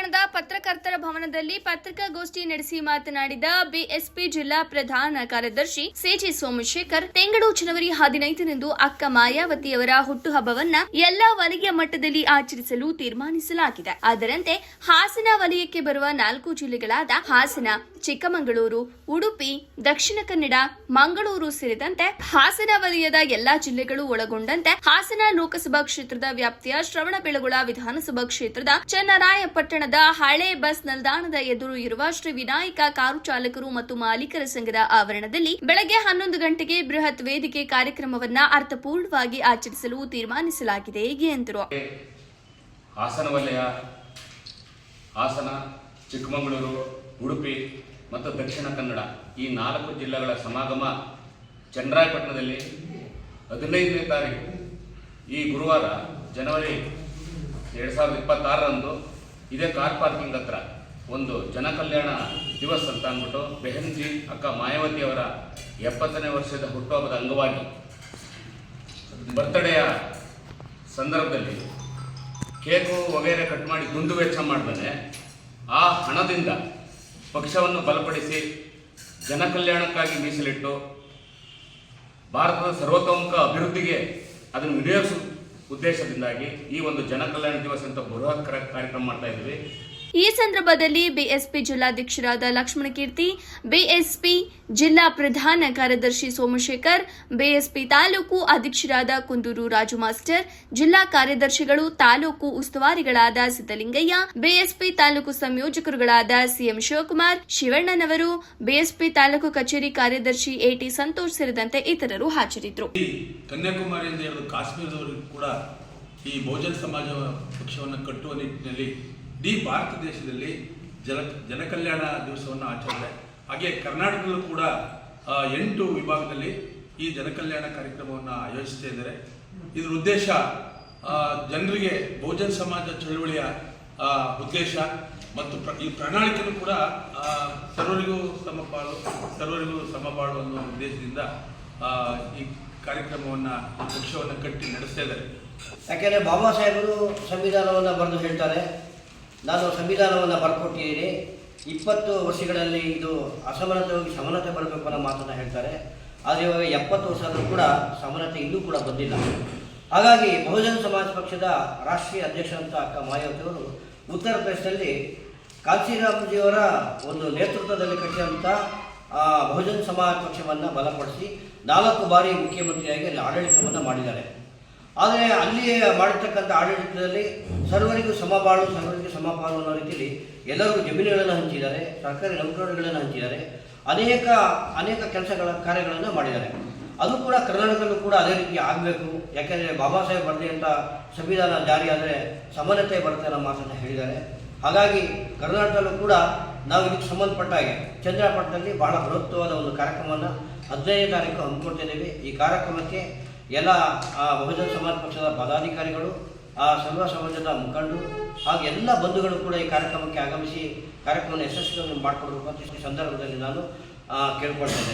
ಪಟ್ಟಣದ ಪತ್ರಕರ್ತರ ಭವನದಲ್ಲಿ ಪತ್ರಿಕಾಗೋಷ್ಠಿ ನಡೆಸಿ ಮಾತನಾಡಿದ ಬಿಎಸ್ಪಿ ಜಿಲ್ಲಾ ಪ್ರಧಾನ ಕಾರ್ಯದರ್ಶಿ ಸಿಜಿ ಸೋಮಶೇಖರ್, ತಿಂಗಳು ಜನವರಿ 15ರಂದು ಅಕ್ಕ ಮಾಯಾವತಿಯವರ ಹುಟ್ಟುಹಬ್ಬವನ್ನ ಎಲ್ಲಾ ವಲಯ ಮಟ್ಟದಲ್ಲಿ ಆಚರಿಸಲು ತೀರ್ಮಾನಿಸಲಾಗಿದೆ. ಅದರಂತೆ ಹಾಸನ ವಲಯಕ್ಕೆ ಬರುವ 4 ಜಿಲ್ಲೆಗಳಾದ ಹಾಸನ, ಚಿಕ್ಕಮಗಳೂರು, ಉಡುಪಿ, ದಕ್ಷಿಣ ಕನ್ನಡ, ಮಂಗಳೂರು ಸೇರಿದಂತೆ ಹಾಸನ ವಲಯದ ಎಲ್ಲಾ ಜಿಲ್ಲೆಗಳು ಒಳಗೊಂಡಂತೆ ಹಾಸನ ಲೋಕಸಭಾ ಕ್ಷೇತ್ರದ ವ್ಯಾಪ್ತಿಯ ಶ್ರವಣಬೆಳಗೊಳ ವಿಧಾನಸಭಾ ಕ್ಷೇತ್ರದ ಚನ್ನರಾಯಪಟ್ಟಣದ ಹಳೆ ಬಸ್ ನಿಲ್ದಾಣದ ಎದುರು ಇರುವ ಶ್ರೀ ವಿನಾಯಕ ಕಾರು ಚಾಲಕರು ಮತ್ತು ಮಾಲೀಕರ ಸಂಘದ ಆವರಣದಲ್ಲಿ ಬೆಳಗ್ಗೆ 11 ಗಂಟೆಗೆ ಬೃಹತ್ ವೇದಿಕೆ ಕಾರ್ಯಕ್ರಮವನ್ನು ಅರ್ಥಪೂರ್ಣವಾಗಿ ಆಚರಿಸಲು ತೀರ್ಮಾನಿಸಲಾಗಿದೆ ಎಂದರು. ಹಾಸನ ವಲಯ, ಹಾಸನ, ಚಿಕ್ಕಮಗಳೂರು, ಉಡುಪಿ ಮತ್ತು ದಕ್ಷಿಣ ಕನ್ನಡ ಈ 4 ಜಿಲ್ಲೆಗಳ ಸಮಾಗಮ ಚನ್ನರಾಯಪಟ್ಟಣದಲ್ಲಿ 15ನೇ ತಾರೀಕು ಈ ಗುರುವಾರ ಜನವರಿ 2026ರಂದು ಇದೇ ಕಾರ್ ಪಾರ್ಕಿಂಗ್ ಹತ್ರ ಒಂದು ಜನಕಲ್ಯಾಣ ದಿವಸ್ ಅಂತ ಅಂದ್ಬಿಟ್ಟು ಬೆಹನ್ಜಿ ಅಕ್ಕ ಮಾಯಾವತಿಯವರ 70ನೇ ವರ್ಷದ ಹುಟ್ಟುಹಬ್ಬದ ಅಂಗವಾಗಿ ಬರ್ತ್ಡೇಯ ಸಂದರ್ಭದಲ್ಲಿ ಕೇಕು ವಗೈರೆ ಕಟ್ ಮಾಡಿ ದುಂದು ವೆಚ್ಚ ಮಾಡ್ತಾನೆ. ಆ ಹಣದಿಂದ ಪಕ್ಷವನ್ನು ಬಲಪಡಿಸಿ ಜನಕಲ್ಯಾಣಕ್ಕಾಗಿ ಮೀಸಲಿಟ್ಟು ಭಾರತದ ಸರ್ವತೋಮುಖ ಅಭಿವೃದ್ಧಿಗೆ ಅದನ್ನು ವಿನಿಯೋಗಿಸುವ ಉದ್ದೇಶದಿಂದಾಗಿ ಈ ಒಂದು ಜನಕಲ್ಯಾಣ ದಿವಸ ಅಂತ ಬೃಹತ್ ಕಾರ್ಯಕ್ರಮ ಮಾಡ್ತಾ ಇದ್ದೀವಿ. ಈ ಸಂದರ್ಭದಲ್ಲಿ ಬಿಎಸ್ಪಿ ಜಿಲ್ಲಾಧ್ಯಕ್ಷರಾದ ಲಕ್ಷ್ಮಣಕೀರ್ತಿ, ಬಿಎಸ್ಪಿ ಜಿಲ್ಲಾ ಪ್ರಧಾನ ಕಾರ್ಯದರ್ಶಿ ಸೋಮಶೇಖರ್, ಬಿಎಸ್ಪಿ ತಾಲೂಕು ಅಧ್ಯಕ್ಷರಾದ ಕುಂದೂರು ರಾಜು ಮಾಸ್ಟರ್, ಜಿಲ್ಲಾ ಕಾರ್ಯದರ್ಶಿಗಳು, ತಾಲೂಕು ಉಸ್ತುವಾರಿಗಳಾದ ಸಿದ್ದಲಿಂಗಯ್ಯ, ಬಿಎಸ್ಪಿ ತಾಲೂಕು ಸಂಯೋಜಕರುಗಳಾದ ಸಿಎಂ ಶಿವಕುಮಾರ್, ಶಿವಣ್ಣನವರು, ಬಿಎಸ್ಪಿ ತಾಲೂಕು ಕಚೇರಿ ಕಾರ್ಯದರ್ಶಿ ಎಟಿ ಸಂತೋಷ್ ಸೇರಿದಂತೆ ಇತರರು ಹಾಜರಿದ್ದರು. ಕನ್ಯಾಕುಮಾರಿಯಿಂದ ಹಿಡಿದು ಕಾಶ್ಮೀರದವರೆಗೂ ಕೂಡ ಈ ಬಹುಜನ ಸಮಾಜ ಪಕ್ಷವನ್ನು ಕಟ್ಟುವ ನಿಟ್ಟಿನಲ್ಲಿ ಇಡೀ ಭಾರತ ದೇಶದಲ್ಲಿ ಜನಕಲ್ಯಾಣ ದಿವಸವನ್ನು ಆಚರಣೆ, ಹಾಗೆ ಕರ್ನಾಟಕದಲ್ಲೂ ಕೂಡ 8 ವಿಭಾಗದಲ್ಲಿ ಈ ಜನಕಲ್ಯಾಣ ಕಾರ್ಯಕ್ರಮವನ್ನು ಆಯೋಜಿಸ್ತಾ ಇದ್ದಾರೆ. ಇದರ ಉದ್ದೇಶ ಜನರಿಗೆ ಬಹುಜನ ಸಮಾಜ ಚಳವಳಿಯ ಉದ್ದೇಶ ಮತ್ತು ಈ ಪ್ರಣಾಳಿಕೆಯೂ ಕೂಡ ಸರ್ವರಿಗೂ ಸಮಪಾಲು ಅನ್ನೋ ಉದ್ದೇಶದಿಂದ ಈ ಕಾರ್ಯಕ್ರಮವನ್ನು ಪಕ್ಷವನ್ನು ಕಟ್ಟಿ ನಡೆಸ್ತಾ ಇದ್ದಾರೆ. ಯಾಕೆಂದರೆ ಬಾಬಾ ಸಾಹೇಬರು ಸಂವಿಧಾನವನ್ನು ಬರೆದು ಹೇಳ್ತಾರೆ, ನಾನು ಸಂವಿಧಾನವನ್ನು ಬರ್ಕೊಟ್ಟಿದ್ದೀನಿ, 20 ವರ್ಷಗಳಲ್ಲಿ ಇದು ಅಸಮಾನತೆ ಹೋಗಿ ಸಮಾನತೆ ಬರಬೇಕು ಅನ್ನೋ ಮಾತನ್ನು ಹೇಳ್ತಾರೆ. ಆದರೆ ಇವಾಗ 70 ವರ್ಷ ಆದರೂ ಕೂಡ ಸಮಾನತೆ ಇನ್ನೂ ಕೂಡ ಬಂದಿಲ್ಲ. ಹಾಗಾಗಿ ಬಹುಜನ ಸಮಾಜ ಪಕ್ಷದ ರಾಷ್ಟ್ರೀಯ ಅಧ್ಯಕ್ಷರಂತ ಅಕ್ಕ ಮಾಯಾವತಿಯವರು ಉತ್ತರ ಪ್ರದೇಶದಲ್ಲಿ ಕಾಂಚೀರಾಮ್ಜಿಯವರ ಒಂದು ನೇತೃತ್ವದಲ್ಲಿ ಕಟ್ಟಿದಂಥ ಬಹುಜನ ಸಮಾಜ ಪಕ್ಷವನ್ನು ಬಲಪಡಿಸಿ 4 ಬಾರಿ ಮುಖ್ಯಮಂತ್ರಿಯಾಗಿ ಅಲ್ಲಿ ಆಡಳಿತವನ್ನು ಮಾಡಿದ್ದಾರೆ. ಆದರೆ ಅಲ್ಲಿ ಮಾಡಿರ್ತಕ್ಕಂಥ ಆಡಳಿತದಲ್ಲಿ ಸರ್ವರಿಗೂ ಸಮಬಾಳು, ಸರ್ವರಿಗೂ ಸಮಪಾಲು ಅನ್ನೋ ರೀತಿಯಲ್ಲಿ ಎಲ್ಲರಿಗೂ ಜಮೀನುಗಳನ್ನು ಹಂಚಿದ್ದಾರೆ, ಸರ್ಕಾರಿ ನೌಕರರುಗಳನ್ನು ಹಂಚಿದ್ದಾರೆ, ಅನೇಕ ಕಾರ್ಯಗಳನ್ನು ಮಾಡಿದ್ದಾರೆ. ಅದು ಕೂಡ ಕರ್ನಾಟಕದಲ್ಲೂ ಕೂಡ ಅದೇ ರೀತಿ ಆಗಬೇಕು. ಯಾಕೆಂದರೆ ಬಾಬಾ ಸಾಹೇಬ್ ಬರೆದಂಥ ಸಂವಿಧಾನ ಜಾರಿ ಆದರೆ ಸಮಾನತೆ ಬರುತ್ತೆ ಅನ್ನೋ ಮಾತನ್ನು ಹೇಳಿದ್ದಾರೆ. ಹಾಗಾಗಿ ಕರ್ನಾಟಕದಲ್ಲೂ ಕೂಡ ನಾವು ಇದಕ್ಕೆ ಸಂಬಂಧಪಟ್ಟ ಹಾಗೆ ಚನ್ನರಾಯಪಟ್ಟಣದಲ್ಲಿ ಬಹಳ ಬೃಹತ್ವವಾದ ಒಂದು ಕಾರ್ಯಕ್ರಮವನ್ನು 15ನೇ ತಾರೀಕು ಹಮ್ಮಿಕೊಳ್ತಾ ಇದ್ದೀವಿ. ಈ ಕಾರ್ಯಕ್ರಮಕ್ಕೆ ಎಲ್ಲ ಬಹುಜನ ಸಮಾಜ ಪಕ್ಷದ ಪದಾಧಿಕಾರಿಗಳು, ಸರ್ವ ಸಮಾಜದ ಮುಖಂಡರು ಹಾಗೂ ಎಲ್ಲ ಬಂಧುಗಳು ಕೂಡ ಈ ಕಾರ್ಯಕ್ರಮಕ್ಕೆ ಆಗಮಿಸಿ ಕಾರ್ಯಕ್ರಮವನ್ನು ಯಶಸ್ವಿಯಾಗಿ ಮಾಡಿಕೊಡಬೇಕು ಅಂತ ಈ ಸಂದರ್ಭದಲ್ಲಿ ನಾನು ಕೇಳ್ಕೊಳ್ತೇನೆ.